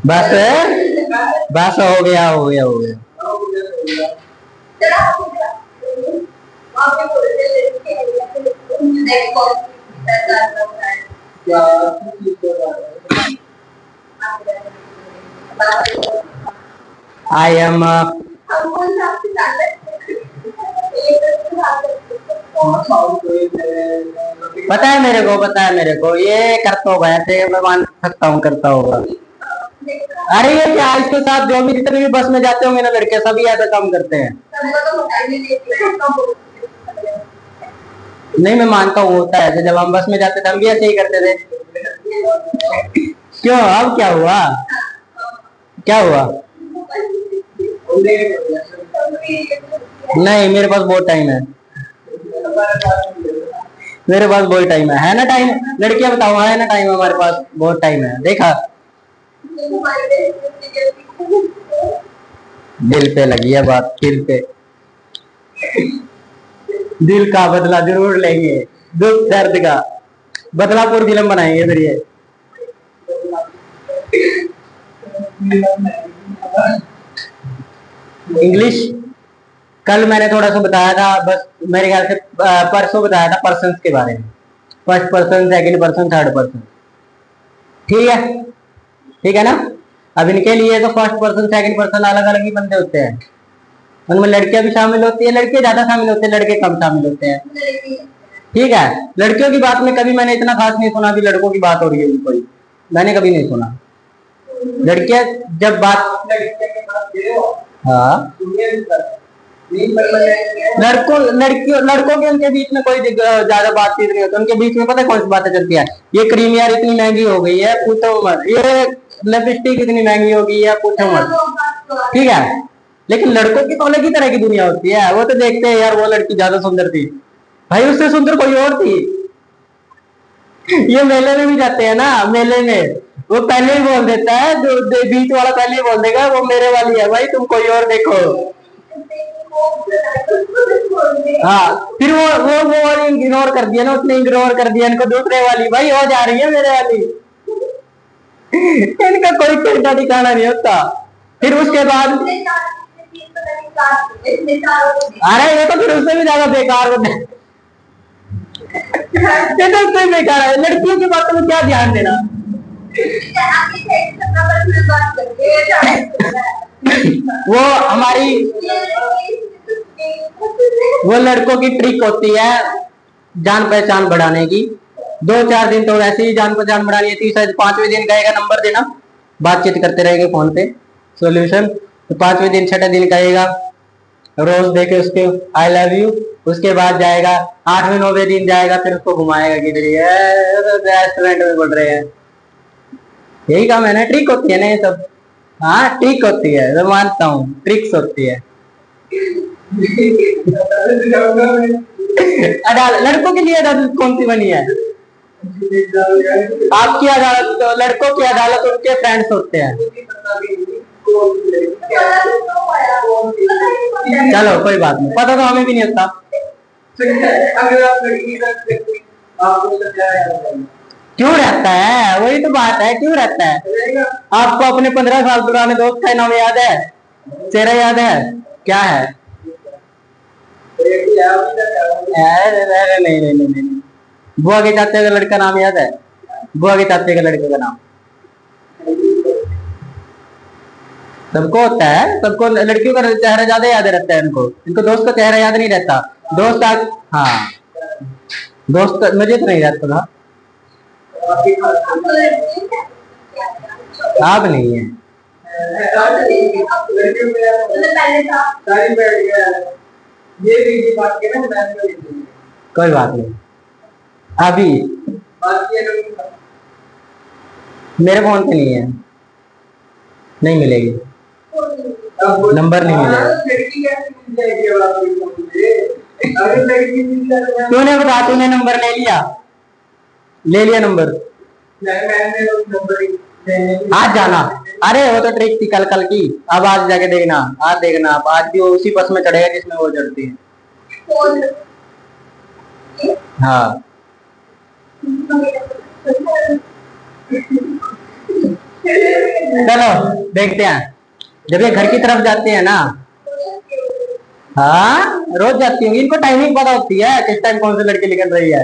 बस बस हो गया हो गया हो गया। आई एम पता है मेरे को ये करता होगा ऐसे, मैं मान सकता हूँ करता होगा। अरे ये क्या, इसके साथ जो भी जितने भी बस में जाते होंगे ना लड़के, सभी ऐसा काम करते हैं। नहीं मैं मानता हूँ होता है, जब हम बस में जाते थे हम भी ऐसे ही करते थे। क्यों, अब क्या हुआ, क्या हुआ? नहीं मेरे पास बहुत टाइम है, मेरे पास बहुत टाइम है ना टाइम? लड़कियां बताओ, है ना टाइम? हमारे पास बहुत टाइम है, देखा? दिल पे लगी है बात, दिल पे। दिल का बदला जरूर लेंगे, दुख दर्द का बदलापुर फिल्म बनाएंगे फिर ये। इंग्लिश कल मैंने थोड़ा सा बताया था, बस मेरे ख्याल से परसों बताया था पर्सन के बारे में। First person, second person, third person. ठीक है, ठीक है ना? अब इनके लिए तो फर्स्ट पर्सन सेकंड पर्सन अलग अलग ही बंदे होते हैं। उनमें लड़कियां भी शामिल होती है, लड़के ज्यादा शामिल होते हैं, लड़के कम शामिल होते हैं। ठीक है, लड़कियों की बात में कभी मैंने इतना खास नहीं सुना कि लड़कों की बात हो रही है कोई, मैंने कभी नहीं सुना। लड़कियां जब बात, हाँ लड़कों के उनके बीच में कोई ज्यादा बातचीत नहीं होती, उनके बीच में पता है कौन सी बातें चलती है? ये क्रीम यार इतनी महंगी हो गई है पूछो मत, ये लिपस्टिक इतनी महंगी हो गई है पूछो मत। ठीक है, लेकिन लड़कों की तो अलग ही तरह की दुनिया होती है। वो तो देखते हैं यार वो लड़की ज्यादा सुंदर थी, भाई उससे सुंदर कोई और थी। ये मेले में भी जाते हैं ना, मेले में वो पहले ही बोल देता है, जो बीच वाला पहले ही बोल देगा वो मेरे वाली है भाई, तुम कोई और देखो। हाँ फिर वो वाली इग्नोर कर दिया ना, उसने इग्नोर कर दिया इनको, दूसरे वाली भाई हो जा रही है मेरे वाली। इनका कोई चिंता ठिकाना नहीं होता। फिर उसके बाद अरे ये तो फिर उससे भी ज्यादा बेकार होते हैं। ये तो उससे बेकार है, लड़कियों की बातों में क्या ध्यान देना। वो हमारी वो लड़कों की ट्रिक होती है जान पहचान बढ़ाने की। 2-4 दिन तो वैसे ही जान पहचान बढ़ानी है, तीसरे 5वें दिन कहेगा नंबर देना, बातचीत करते रहेंगे फोन पे, सोल्यूशन। तो 5वें दिन 6ठे दिन कहेगा रोज देके उसके आई लव यू, उसके बाद जाएगा 8वें 9वें दिन जाएगा फिर उसको घुमाएगा किधर रेस्टोरेंट में बढ़ रहे हैं। यही काम है ना, ट्रिक होती है ना ये सब। हाँ ट्रिक होती है, मैं मानता हूँ ट्रिक्स होती है। अदालत लड़कों के लिए अदालत कौन सी बनी है? आपकी अदालत तो लड़कों की अदालत उनके फ्रेंड्स होते हैं। चलो कोई बात नहीं, पता तो हमें भी नहीं होता। क्यों रहता है, वही तो बात है, क्यों रहता है? आपको अपने 15 साल पुराने दोस्त का नाम याद है? चेहरा याद है? क्या है? नहीं नहीं नहीं नहीं, बुआ के चाचे का लड़का नाम याद है? बुआ के चाचे के लड़के का नाम सबको होता है, सबको। लड़कियों का चेहरा ज्यादा याद रहता है इनको, इनको दोस्त का चेहरा याद नहीं रहता। दोस्त हाँ दोस्त मुझे तो नहीं रहता था। आप नहीं है, कोई बात नहीं। अभी मेरे फोन पे नहीं है, नहीं मिलेगी, नंबर नहीं मिलेगा। तूने बता, तूने नंबर ले लिया? ले लिया नंबर? आज जाना? अरे वो तो ट्रिक थी कल कल की, अब आज जाके देखना, आज देखना आप, आज भी वो उसी बस में चढ़ेगा जिसमें वो चढ़ती है। हाँ चलो देखते हैं, जब ये घर की तरफ जाते हैं ना, हाँ रोज जाती होंगी, इनको टाइमिंग पता होती है किस टाइम कौन सी लड़की निकल रही है,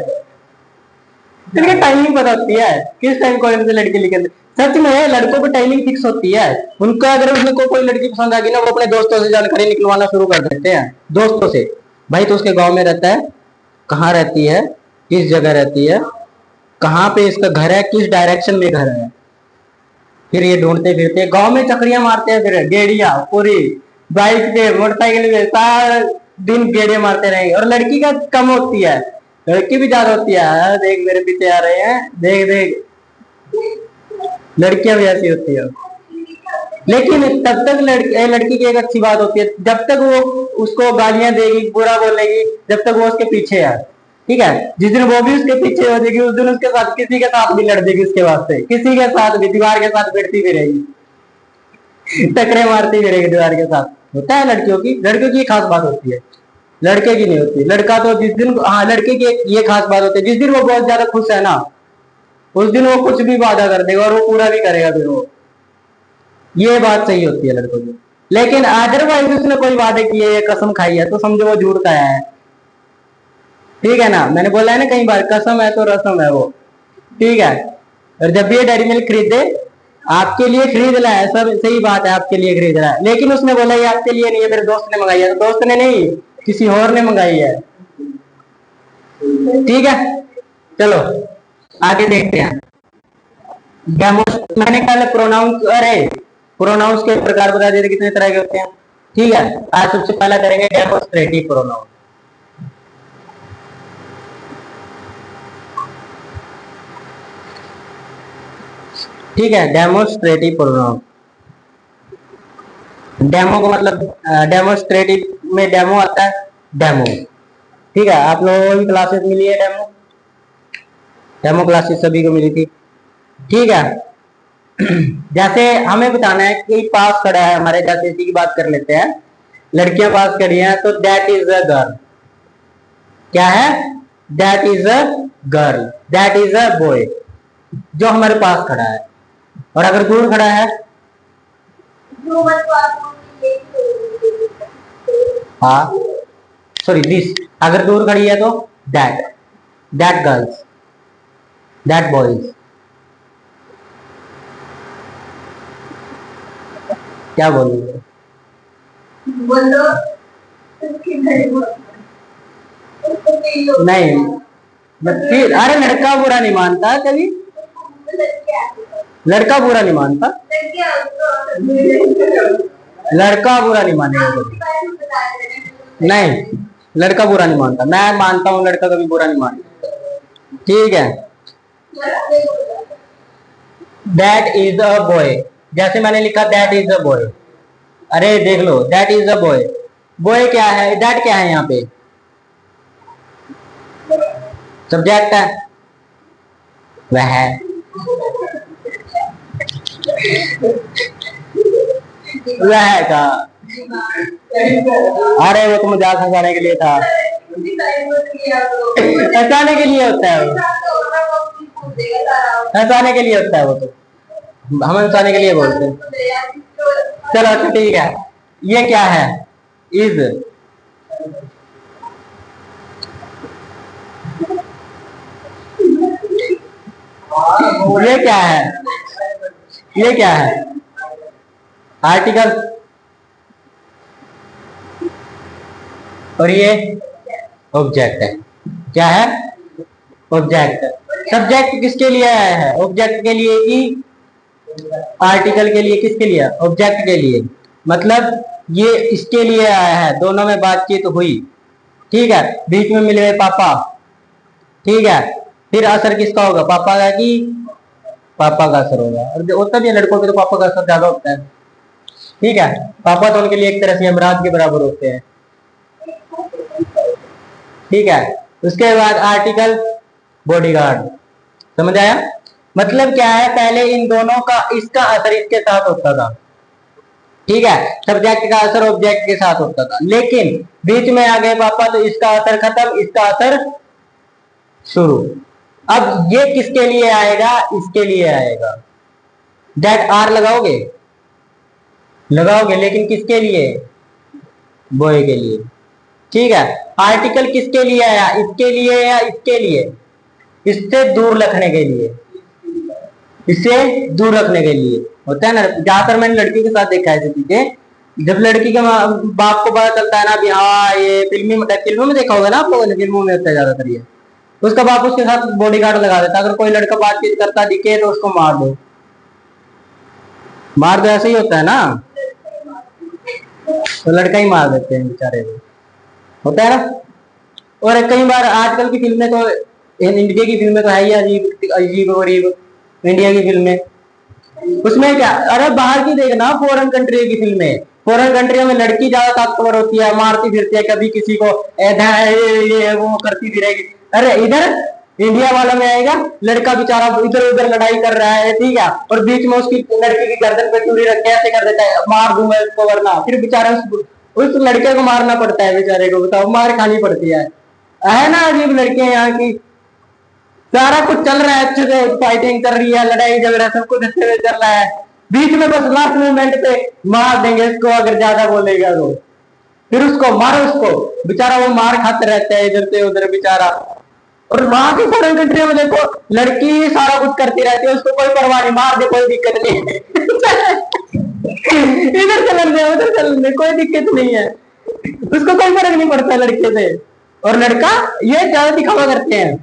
इनकी टाइमिंग पता होती है किस टाइम कौन सी लड़की निकल रही। सच में लड़कों की टाइमिंग फिक्स होती है, उनका अगर उसमें कोई लड़की पसंद आ गई ना, वो अपने दोस्तों से जानकारी निकलवाना शुरू कर देते हैं, दोस्तों से, भाई तो उसके गांव में रहता है, कहाँ रहती है, किस जगह रहती है, कहाँ पे इसका घर है, किस डायरेक्शन में घर है, फिर ये ढूंढते फिरते गांव में चक्रियां मारते हैं, फिर गेड़िया पूरी बाइक पे मोटरसाइकिल पे सारा दिन गेड़िया मारते रहेंगे। और लड़की का कम होती है, लड़की भी ज्यादा होती है, देख मेरे पीछे आ रहे हैं, देख देख, लड़कियां भी ऐसी होती है। लेकिन तब तक लड़की की एक अच्छी बात होती है, जब तक वो उसको गालियां देगी, बुरा बोलेगी, जब तक वो उसके पीछे है, ठीक है, जिस दिन वो भी उसके पीछे हो जाएगी, उस दिन उसके साथ किसी के साथ भी लड़ देगी, उसके वास्ते किसी के साथ भी, दीवार के साथ भिड़ती भी रहेगी, टकरे मारती भी रहेगी दीवार के साथ। होता है लड़कियों की खास बात होती है, लड़के की नहीं होती। लड़का तो जिस दिन, हाँ लड़के की ये खास बात होती है, जिस दिन वो बहुत ज्यादा खुश है ना, उस दिन वो कुछ भी वादा कर देगा और वो पूरा भी करेगा फिर वो, ये बात सही होती है लड़कों की। लेकिन अदरवाइज उसने कोई वादे किए, कसम खाई है, तो समझो वो झूठ का है, ठीक है ना, मैंने बोला है ना कई बार, कसम है तो रसम है वो, ठीक है। और जब भी ये डेयरी मिल्क खरीदे, आपके लिए खरीद रहा है, सब सही बात है, आपके लिए खरीद रहा है, लेकिन उसने बोला ये आपके लिए नहीं है, मेरे दोस्त ने मंगाई है, तो दोस्त ने नहीं, किसी और ने मंगाई है, ठीक है। चलो आगे देखते हैं। मैंने कल प्रोनाउंस, अरे प्रोनाउंस के प्रकार बता दिए थे कितने तरह के होते हैं, ठीक है। आज सबसे पहला करेंगे डेमोस्ट्रेटिव प्रोनाउन। ठीक है, डेमोस्ट्रेटिव प्रोनाउन। डेमो का मतलब, डेमोस्ट्रेटिव में डेमो आता है, डेमो, ठीक है। आप लोगों की क्लासेस मिली है डेमो, डेमो क्लासेस सभी को मिली थी, ठीक है। जैसे हमें बताना है कि पास खड़ा है हमारे, जैसे इसी की बात कर लेते हैं, लड़कियां पास खड़ी हैं, तो दैट इज अ गर्ल, क्या है, that is a girl, that is a boy, जो हमारे पास खड़ा है। और अगर दूर खड़ा है, हाँ सॉरी दिस, अगर दूर खड़ी है तो that, that girls, that boys, क्या बोलोगे, बोलो नहीं, फिर अरे लड़का बुरा नहीं मानता कभी, लड़का बुरा नहीं मानता, लड़का बुरा नहीं मानेगा कभी, नहीं लड़का बुरा नहीं मानता, मैं मानता हूँ लड़का कभी बुरा नहीं मानता, ठीक है। दैट इज अ बॉय, जैसे मैंने लिखा दैट इज अ बॉय, अरे देख लो that is a boy, boy क्या है, दैट क्या है, यहाँ पे सब्जेक्ट है, वह है, वह का, अरे वो तो मजाक हंसाने के लिए था, हंसाने के लिए होता है वो, हंसाने के लिए होता है वो, तो हम हंसाने के लिए बोलते हैं। चलो अच्छा ठीक है, ये क्या है, इज, ये क्या है, ये क्या है, आर्टिकल, और ये ऑब्जेक्ट है, क्या है, ऑब्जेक्ट। सब्जेक्ट किसके लिए आया है, ऑब्जेक्ट के लिए कि आर्टिकल के लिए, किसके लिए, ऑब्जेक्ट के लिए, मतलब ये इसके लिए आया है, दोनों में बातचीत हुई, ठीक है, बीच में मिले हुए पापा, ठीक है, फिर असर किसका होगा, पापा का, कि पापा का असर होगा, और होता भी है लड़कों के तो पापा का असर ज्यादा होता है, ठीक है। पापा तो उनके लिए एक तरह से यमराज के बराबर होते हैं, ठीक है। उसके बाद आर्टिकल, बॉडीगार्ड, समझ आया, मतलब क्या है, पहले इन दोनों का, इसका असर इसके साथ होता था, ठीक है, सब्जेक्ट का असर ऑब्जेक्ट के साथ होता था, लेकिन बीच में आ गए पापा, तो इसका असर खत्म, इसका असर शुरू, अब ये किसके लिए आएगा, इसके लिए आएगा। दैट आर लगाओगे, लगाओगे, लेकिन किसके लिए, बॉय के लिए। ठीक है, आर्टिकल किसके लिए आया, इसके लिए या इसके लिए, इससे दूर रखने के लिए, इससे दूर रखने के लिए होता है ना। ज्यादातर मैंने लड़की के साथ देखा है ऐसी चीजें। जब लड़की के बाप को पता चलता है ना भी हाँ ये फिल्मों में देखा होगा ना आप लोगों ने, फिल्मों में होता है ज्यादातर ये, उसका बाप उसके साथ बॉडीगार्ड लगा देता है। अगर कोई लड़का बातचीत करता दिखे तो उसको मार दो, मार दो, ऐसे ही होता है ना। तो लड़का ही मार देते हैं बेचारे को, होता है ना। और कई बार आजकल की फिल्में तो, इंडिया की फिल्में तो है ही अजीब अजीब गरीब, इंडिया की फिल्में, उसमें क्या, अरे बाहर की देखना, फॉरेन कंट्री की फिल्में, फॉरेन कंट्री में लड़की ज्यादा ताकतवर होती है, मारती फिरती है, कभी किसी को ये वो करती भी रहेगी। अरे इधर इंडिया वाला में आएगा, लड़का बेचारा इधर उधर लड़ाई कर रहा है, ठीक है, और बीच में उसकी लड़की की गर्दन पे चूड़ी रख के ऐसे कर देता है, मार दूंगा इसको, वरना फिर बेचारा उस लड़के को मारना पड़ता है बेचारे को, बताओ, मार खानी पड़ती है ना। अजीब लड़कियां यहाँ की, सारा कुछ चल रहा है अच्छे से, फाइटिंग कर रही है, लड़ाई झगड़ा सब कुछ अच्छे से चल रहा है, बीच में बस लास्ट मोमेंट पे मार देंगे इसको, अगर ज्यादा बोलेगा तो फिर उसको मारो, उसको बेचारा वो मार खाते रहता है इधर से उधर बेचारा। और वहां की फॉरेन कंट्री में देखो, लड़की सारा कुछ करती रहती है, उसको कोई परवाह नहीं, मार दे कोई दिक्कत नहीं इधर चलन दे उधर चलन दे, कोई दिक्कत नहीं है, उसको कोई फर्क नहीं पड़ता लड़के से। और लड़का ये ज्यादा दिखावा करते हैं,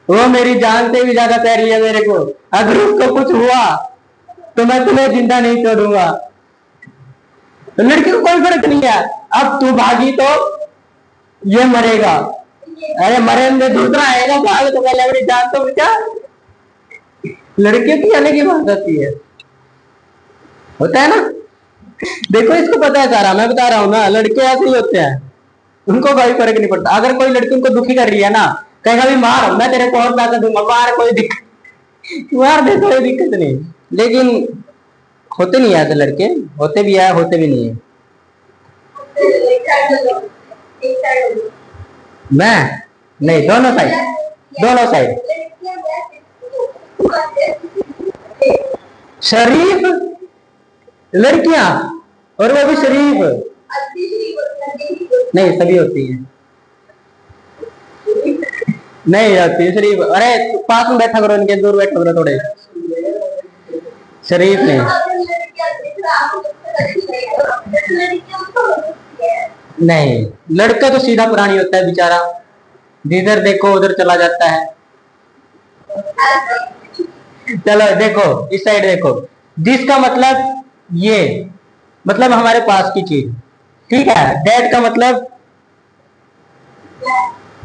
वो मेरी जान से भी ज्यादा प्यारी है मेरे को, अगर उसको कुछ हुआ तो मैं तुम्हें जिंदा नहीं छोड़ूंगा। तो लड़की को कोई फर्क नहीं है, अब तू भागी तो ये मरेगा, अरे मरेंगे दूसरा आएगा, भाग तो पहले अपनी जान तो बचा। लड़कियों की अलग ही बात होती है, होता है ना। देखो इसको पता है सारा, मैं बता रहा हूँ ना, लड़के ऐसे ही होते हैं, उनको कोई फर्क नहीं पड़ता। अगर कोई लड़की उनको दुखी कर रही है ना, कहेगा भी मार, मैं तेरे को और पैसा दूंगा, मार, कोई दिक्कत, मार दे, कोई दिक्कत नहीं। लेकिन होते नहीं ऐसे लड़के, होते भी है होते भी नहीं है। मैं नहीं, दोनों साइड, दोनों साइड। शरीफ लड़कियां, और वो भी शरीफ नहीं, सभी होती है, नहीं आती शरीफ। अरे पास में बैठा करो इनके, दूर बैठा करो थोड़े, शरीफ नहीं। नहीं, लड़का तो सीधा प्राणी होता है बेचारा, जिधर देखो उधर चला जाता है। चलो देखो इस साइड देखो, जिसका मतलब ये, मतलब हमारे पास की चीज, ठीक है। दैट का मतलब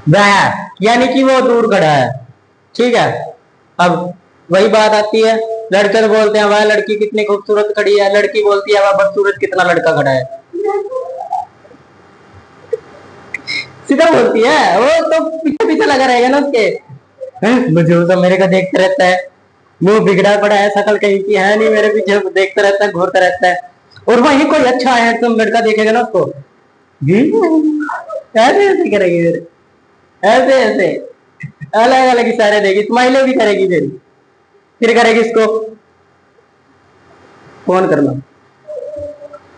वह, यानी कि वो दूर खड़ा है, ठीक है। अब वही बात आती है, लड़के तो बोलते हैं वह लड़की कितनी खूबसूरत खड़ी है, लड़की बोलती है वह बदसूरत कितना लड़का खड़ा है, सीधा बोलती है। वो तो पीछे पीछे लगा रहेगा ना उसके, मुझे वो सब मेरे का देखते रहता है, मुंह बिगड़ा पड़ा है, शकल कहीं की है नहीं, मेरे पीछे देखता रहता है, घूरता रहता है। और वही कोई अच्छा है तुम लड़का देखेगा ना उसको, ऐसे ऐसे करेगी, ऐसे ऐसे अलग अलग इशारे देगी, स्माइले भी करेगी, फिर करेगी इसको फोन करना,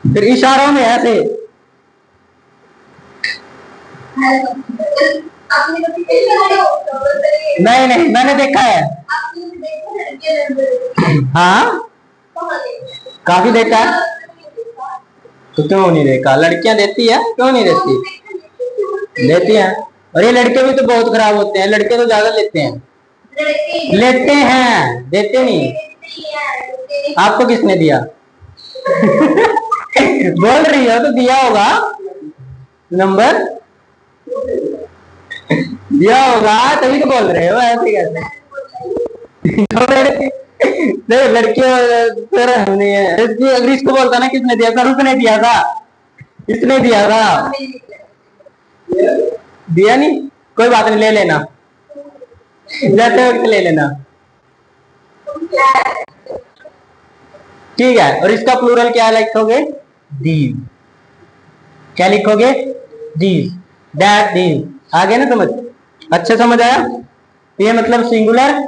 फिर इशारों में ऐसे। नहीं नहीं, मैंने देखा है, हाँ काफी देखा है। तो क्यों नहीं देखा, लड़कियां देती है, क्यों नहीं देती, देती है। और ये लड़के भी तो बहुत खराब होते हैं, लड़के तो ज्यादा लेते हैं, लेते हैं, देते नहीं। आपको किसने दिया बोल रही हो तो दिया होगा नंबर, दिया होगा तभी तो बोल रहे हो, ऐसे कैसे लड़कियों अगर इसको बोलता ना किसने दिया था, उसने दिया था, इसने दिया था, दिया नहीं, कोई बात नहीं, ले लेना, जाते वक्त ले लेना, ठीक है। और इसका प्लूरल क्या लिखोगे, दीज, क्या लिखोगे, दीज, दैट, दीज। आगे ना समझ, अच्छे समझ आया। ये मतलब सिंगुलर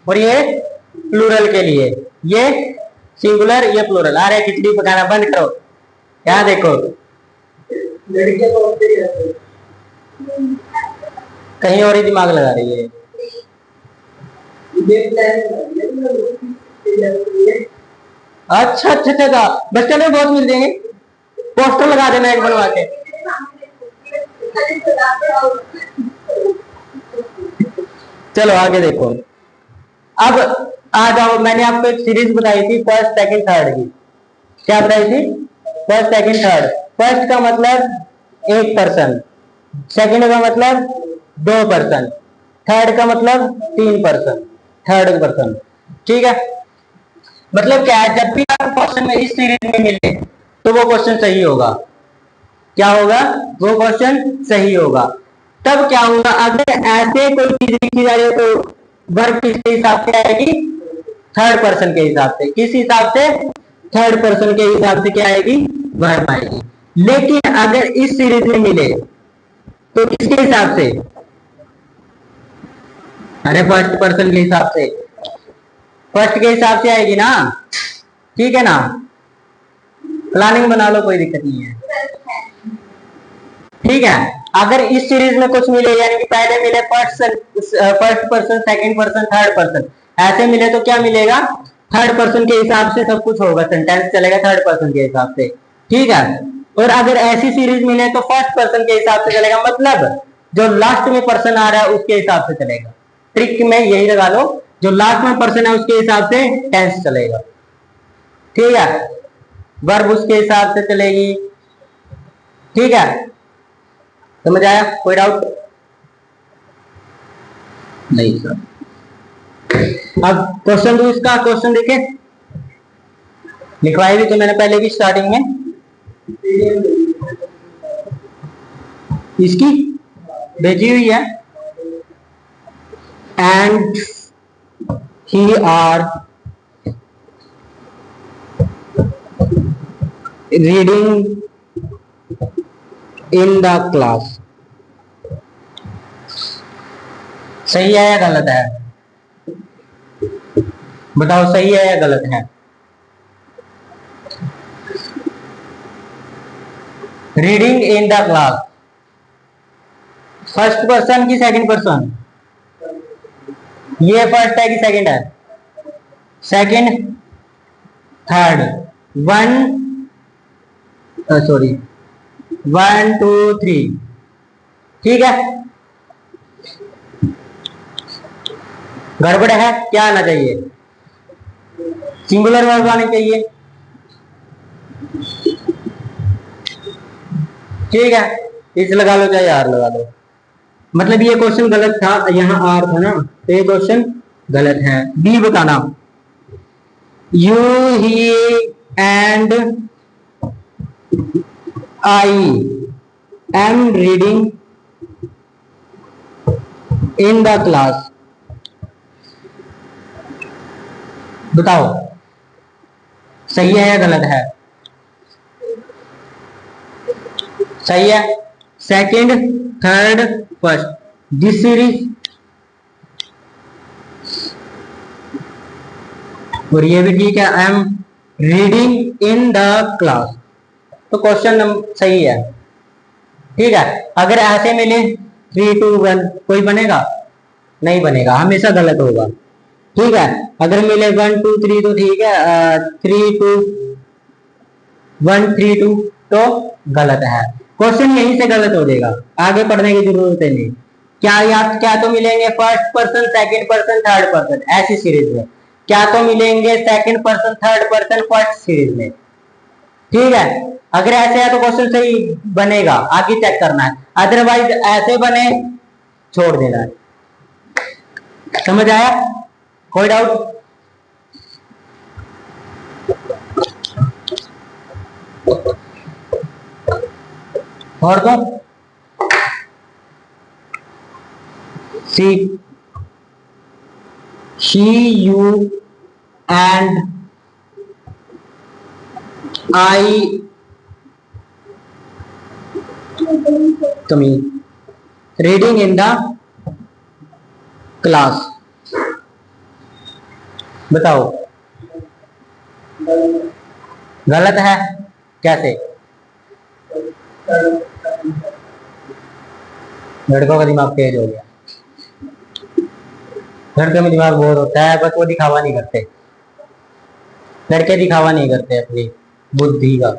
और ये प्लूरल के लिए, ये सिंगुलर ये प्लूरल। अरे खिचड़ी पकाना बंद करो, यहाँ देखो कहीं और ही दिमाग लगा रही है। अच्छा अच्छा अच्छा, बच्चे में बहुत मिल जाएंगे, पोस्टर लगा देना एक बनवा के। चलो आगे देखो, अब आ जाओ। मैंने आपको एक सीरीज बताई थी फर्स्ट सेकंड थर्ड की। क्या बताई थी? First second third. फर्स्ट का मतलब एक पर्सन, सेकंड का मतलब दो पर्सन, थर्ड का मतलब तीन पर्सन, थर्ड पर्सन। ठीक है, मतलब क्या है, जब भी आपको क्वेश्चन में इस सीरीज में मिले तो वो क्वेश्चन सही होगा। क्या होगा? वो क्वेश्चन सही होगा। तब क्या होगा, अगर ऐसे कोई चीज लिखी जा रही है तो वर्ब किसके हिसाब से आएगी? थर्ड पर्सन के हिसाब से। किस हिसाब से? थर्ड पर्सन के हिसाब से क्या आएगी? वर्ब आएगी। लेकिन अगर इस सीरीज में मिले तो किसके हिसाब से? अरे फर्स्ट पर्सन के हिसाब से, फर्स्ट के हिसाब से आएगी ना। ठीक है ना, प्लानिंग बना लो, कोई दिक्कत नहीं है। ठीक है, अगर इस सीरीज में कुछ मिले, यानी कि पहले मिले first person, second person, third person, ऐसे मिले तो क्या मिलेगा? थर्ड पर्सन के हिसाब से सब कुछ होगा, सेंटेंस चलेगा थर्ड पर्सन के हिसाब से। ठीक है, और अगर ऐसी सीरीज मिले तो फर्स्ट पर्सन के हिसाब से चलेगा, मतलब जो लास्ट में पर्सन आ रहा है उसके हिसाब से चलेगा। ट्रिक में यही लगा लो, जो लास्ट में पर्सन है उसके हिसाब से टेंस चलेगा। ठीक है, वर्ब उसके हिसाब से चलेगी। ठीक है, समझ आया? कोई डाउट? नहीं सर। अब क्वेश्चन दो इसका, क्वेश्चन देखे, लिखवाई भी तो मैंने पहले भी स्टार्टिंग में इसकी भेजी हुई है। And he are reading in the class. सही है या गलत है? बताओ सही है या गलत है? Reading in the class, first person की सेकंड पर्सन? ये फर्स्ट है कि सेकंड है? Second, third, one, sorry, 1 2 3। ठीक है, गड़बड़ है? क्या आना चाहिए? सिंगुलर वर्ब आनी चाहिए। ठीक है, इस लगा लो चाहे आर लगा लो, मतलब ये क्वेश्चन गलत था, यहाँ आर था ना, तो ये क्वेश्चन गलत है। बी बताना, you he and I am reading in the class. बताओ सही है या गलत है? सही है। Second, third, first, this series, और ये भी ठीक है, I am reading in the class, तो क्वेश्चन सही है। ठीक है, अगर ऐसे मिले 3 2 1 कोई बनेगा? नहीं बनेगा, हमेशा गलत होगा। ठीक है, अगर मिले 1 2 3 तो ठीक है, 3 2 1 3 2 तो गलत है। क्वेश्चन यहीं से गलत हो जाएगा, आगे पढ़ने की जरूरत है नहीं। क्या याद, क्या तो मिलेंगे first person, second person, third person ऐसी सीरीज में, क्या तो मिलेंगे second person, third person first series में। ठीक है, अगर ऐसे है तो क्वेश्चन सही बनेगा, आगे चेक करना है, अदरवाइज ऐसे बने छोड़ देना है। समझ आया? कोई डाउट? और तो सी, शी, यू एंड आई कमी रीडिंग इन द क्लास। बताओ गलत है, कैसे? लड़कों का दिमाग तेज हो गया, लड़के में दिमाग बहुत होता है, बस वो दिखावा नहीं करते। लड़के दिखावा नहीं करते अपनी बुद्धि का,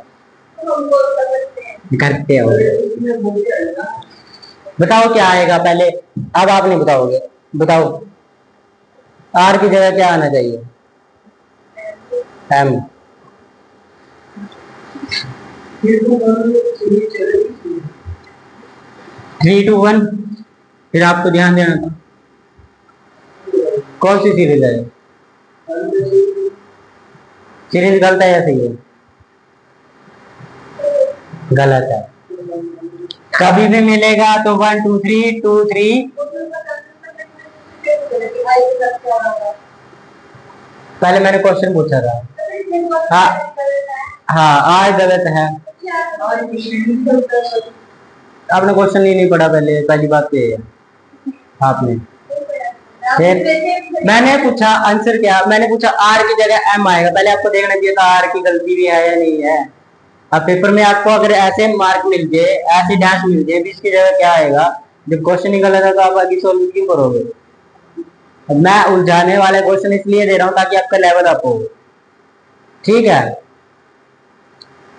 करते हो। बताओ क्या आएगा पहले, अब आप नहीं बताओगे, बताओ आर की जगह क्या आना चाहिए? एम। 3, 2, 1। फिर आपको ध्यान देना था, कौन सी सीरीज है? सीरीज गलत है या सही है? गलत है। कभी भी मिलेगा तो 1, 2, 3, 2, 3। पहले मैंने क्वेश्चन पूछा था। हाँ हाँ, आज गलत है। आपने क्वेश्चन ही नहीं पढ़ा पहले, पहली बात तो ये है आपने। फिर मैंने पूछा आंसर क्या, मैंने पूछा आर की जगह एम आएगा, पहले आपको देखना चाहिए था आर की गलती भी है या नहीं है। अब पेपर में आपको अगर ऐसे मार्क मिल जाए, ऐसे डैश मिल जाए, भी इसकी जगह क्या आएगा? जब क्वेश्चन ही गलत है तो आप आगे सोल्व क्यों करोगे? अब मैं उलझाने वाले क्वेश्चन इसलिए दे रहा हूँ ताकि आपका लेवल अप हो। ठीक है,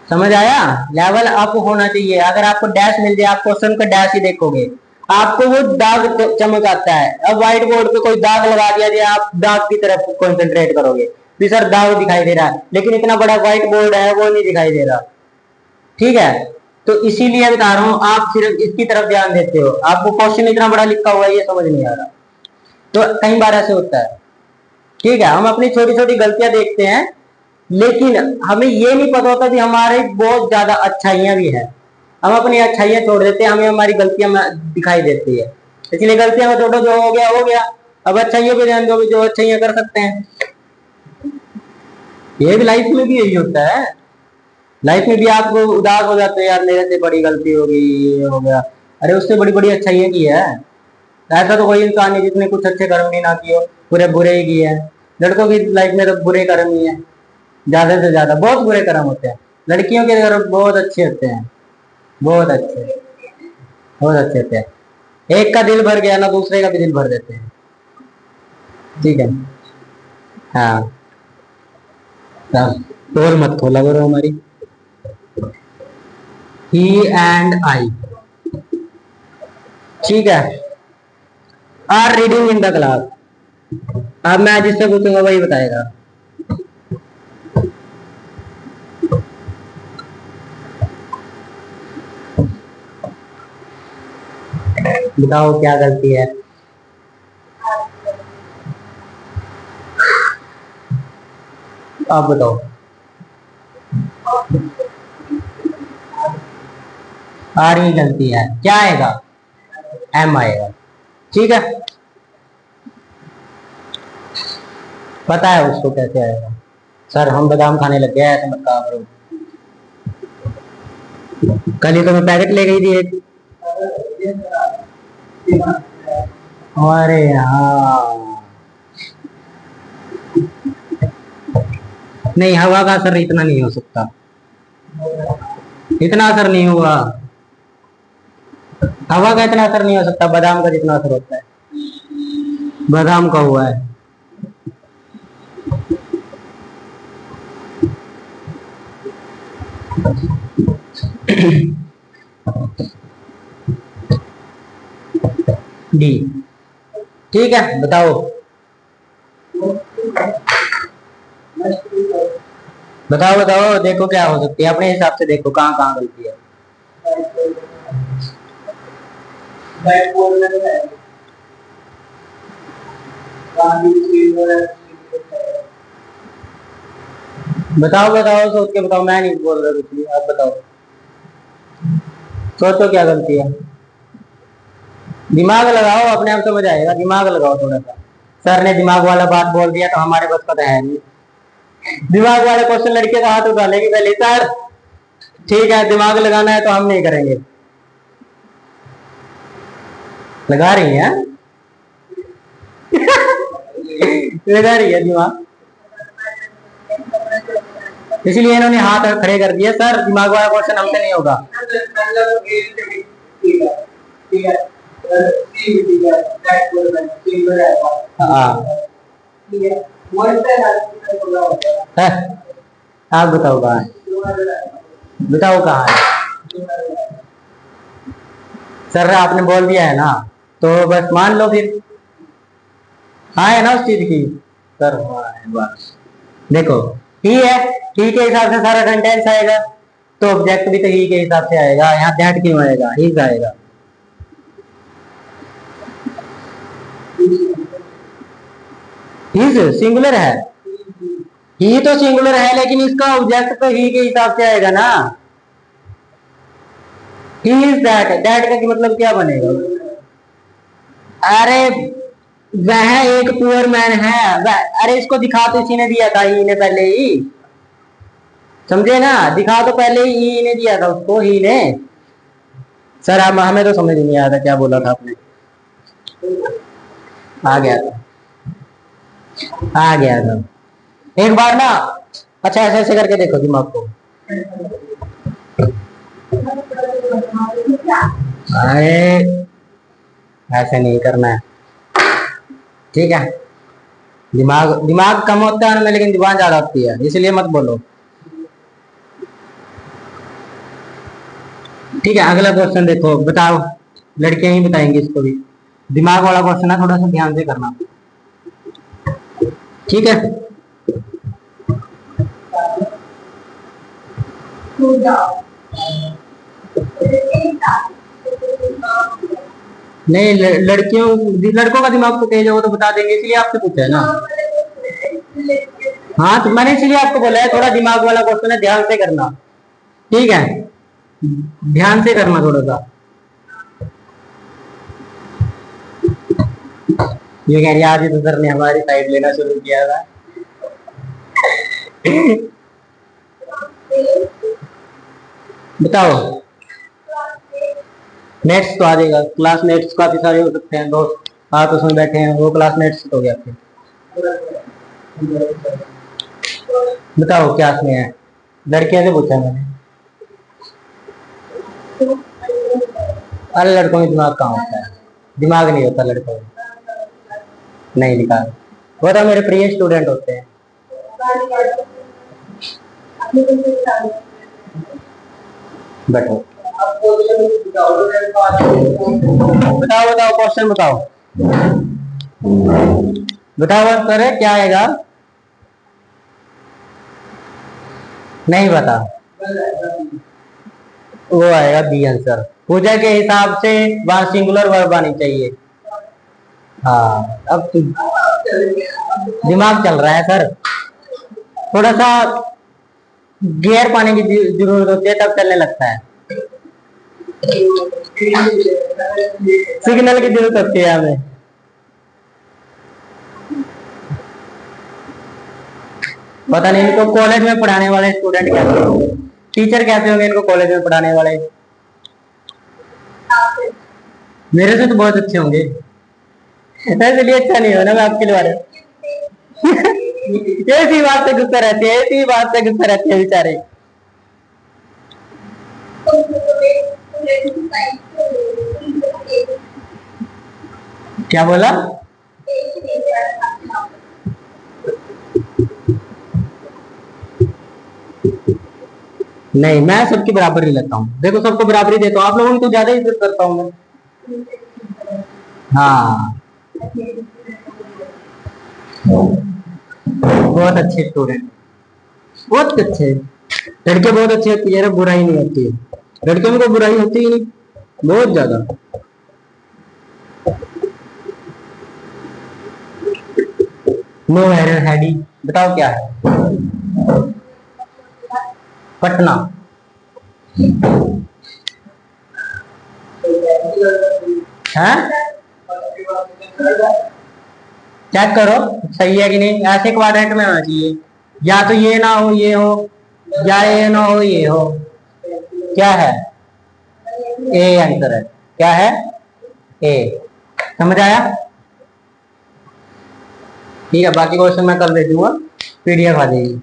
समझ आया? लेवल अप होना चाहिए। अगर आपको डैश मिल जाए, आप क्वेश्चन का डैश ही देखोगे, आपको वो दाग चमक आता है। अब व्हाइट बोर्ड पे कोई दाग लगा दिया जाए, आप दाग की तरफ कंसंट्रेट करोगे, भी सर दाग दिखाई दे रहा है, लेकिन इतना बड़ा व्हाइट बोर्ड है वो नहीं दिखाई दे रहा। ठीक है, तो इसीलिए बता रहा हूँ, आप सिर्फ इसकी तरफ ध्यान देते हो, आपको क्वेश्चन इतना बड़ा लिखा हुआ है ये समझ नहीं आ रहा। तो कई बार ऐसे होता है। ठीक है, हम अपनी छोटी छोटी गलतियां देखते हैं, लेकिन हमें ये नहीं पता होता कि हमारे बहुत ज्यादा अच्छाइयां भी हैं। हम अपनी अच्छाइयां छोड़ देते हैं, हमें हमारी गलतियां दिखाई देती है, इसलिए गलतियां को छोड़ो, जो हो गया हो गया। अब अच्छाइयों पे ध्यान दो, जो अच्छाइयां कर सकते हैं। ये भी लाइफ में भी यही होता है, लाइफ में भी आप उदास हो जाते हैं, यार मेरे से बड़ी गलती हो गई, ये हो गया। अरे उससे बड़ी बड़ी अच्छाइयां की है। ऐसा तो कोई इंसान नहीं जिसने कुछ अच्छे कर्म भी ना किए हो, पूरे बुरे ही किए हैं। लड़कों की लाइफ में तो बुरे कर्म ही है, ज्यादा से ज्यादा बहुत बुरे कर्म होते हैं। लड़कियों के कर्म बहुत अच्छे होते हैं, बहुत अच्छे, बहुत अच्छे होते हैं। एक का दिल भर गया ना, दूसरे का भी दिल भर देते हैं। ठीक है, हाँ, टोल मत खोला करो हमारी। He and I. ठीक है, are reading in the class. अब मैं जिससे पूछूंगा वही बताएगा। बताओ क्या गलती है? आप बताओ। आर ही गलती है, क्या आएगा? एम आएगा। ठीक है, पता है उसको कैसे आएगा। सर हम बादाम खाने लग गए, ऐसे मत कहा करो। कल ही तो मैं पैकेट ले गई थी एक। अरे हाँ, नहीं, हवा का असर इतना नहीं हो सकता, इतना असर नहीं हुआ। हवा का इतना असर नहीं हो सकता, बादाम का जितना असर होता है, बादाम का हुआ है। डी। ठीक है, बताओ बताओ बताओ, देखो क्या हो सकती है, अपने हिसाब से देखो कहाँ कहाँ गलती है। बताओ बताओ, सोच के बताओ, मैं नहीं बोल रहा कुछ भी, आप बताओ, सोचो क्या गलती है। दिमाग लगाओ, अपने आप समझ आएगा, दिमाग लगाओ थोड़ा सा। सर ने दिमाग वाला बात बोल दिया तो हमारे बस का तो है नहीं। दिमाग वाले क्वेश्चन लड़के का हाथ उठा लेगी पहले, सर ठीक है दिमाग लगाना है तो हम नहीं करेंगे। लगा रही है, इधर ही है दिमाग, इसलिए इन्होंने हाथ खड़े कर दिए। सर दिमाग वाला क्वेश्चन हमसे नहीं होगा। हाँ आप बताओ कहाँ है, बताओ कहाँ है। सर आपने बोल दिया है ना, तो बस मान लो फिर। हाँ है ना उस चीज की। सर बस देखो, ही है, ही के हिसाब से सारा सेंटेंस आएगा, तो ऑब्जेक्ट भी तो ही के हिसाब से आएगा। यहाँ दैट क्यों आएगा, ही आएगा। ही सिंगुलर है, ही तो सिंगुलर है, लेकिन इसका ऑब्जेक्ट तो ही के हिसाब से आएगा ना। ही इज दैट, दैट का मतलब क्या बनेगा। अरे वह एक पुअर मैन है, अरे इसको दिखा तो इसी ने दिया था, ही ने पहले ही, समझे ना, दिखा तो पहले ही ने दिया था उसको, ही ने। सर आप हमें तो समझ नहीं आया था क्या बोला था आपने। आ गया था, आ गया था एक बार ना। अच्छा ऐसे ऐसे करके देखो दिमाग को। अरे ऐसे नहीं करना है, ठीक है। दिमाग दिमाग कम होता है उनमें, लेकिन जुबान ज्यादा होती है, इसलिए मत बोलो, ठीक है। अगला क्वेश्चन देखो, बताओ, लड़कियां ही बताएंगी इसको भी। दिमाग वाला क्वेश्चन है, थोड़ा सा ध्यान से करना, ठीक है। नहीं लड़कियों, लड़कों का दिमाग तो तेज है, वो तो बता देंगे, इसलिए आपसे पूछा है ना। हाँ तो मैंने इसलिए आपको बोला है, थोड़ा दिमाग वाला क्वेश्चन है, ध्यान से करना, ठीक है, ध्यान से करना थोड़ा सा। ये कह रही है आज तो सर ने हमारी साइड लेना शुरू किया था। बताओ, नेट्स तो आ जाएगा, क्लास नेट्स काफी सारे हो सकते हैं दोस्त, आप उसमें बैठे हैं, वो क्लास नेट्स हो गया फिर। बताओ क्या में है, लड़कियों से पूछा मैंने। अरे लड़कों में दिमाग कहाँ होता है, दिमाग नहीं होता लड़कों में, नहीं निकाल, वो तो मेरे प्रिय स्टूडेंट होते हैं। बैठो, बताओ बताओ क्वेश्चन बताओ, बताओ सर क्या आएगा, नहीं बता, वो आएगा बी आंसर। पूजा के हिसाब से वहां सिंगुलर वर्ब आनी चाहिए। हाँ अब दिमाग चल रहा है सर, थोड़ा सा गियर पाने की जरूरत होती है, तब चलने लगता है, सिग्नल की जरूरत होती है हमें। पता नहीं इनको कॉलेज में पढ़ाने वाले स्टूडेंट कैसे होंगे, टीचर कैसे होंगे इनको कॉलेज में पढ़ाने वाले। मेरे से तो बहुत अच्छे होंगे, इसलिए अच्छा नहीं हो ना मैं आपके लिए। ऐसी बात से गुस्सा रहती है, ऐसी बात से गुस्सा रहती है बेचारे। क्या बोला, नहीं मैं सबकी बराबरी लेता हूँ, देखो सबको बराबरी देता हूँ, आप लोगों की तो ज्यादा इज्जत करता हूँ मैं। हाँ बहुत अच्छे स्टूडेंट, बहुत अच्छे, लड़के बहुत अच्छी होती है, बुराई नहीं होती है, लड़कियों में कोई बुराई होती ही नहीं, बहुत ज्यादा। नो एरर हैडी, बताओ क्या है, पटना। है चेक करो सही है कि नहीं, ऐसे क्वाड्रेंट में होना चाहिए, या तो ये ना हो ये हो, या ये ना हो ये हो, क्या है, ए आंसर है, क्या है, ए, समझ आया। ठीक है, बाकी क्वेश्चन मैं कल दे दूंगा, पीडीएफ आ जाएगी।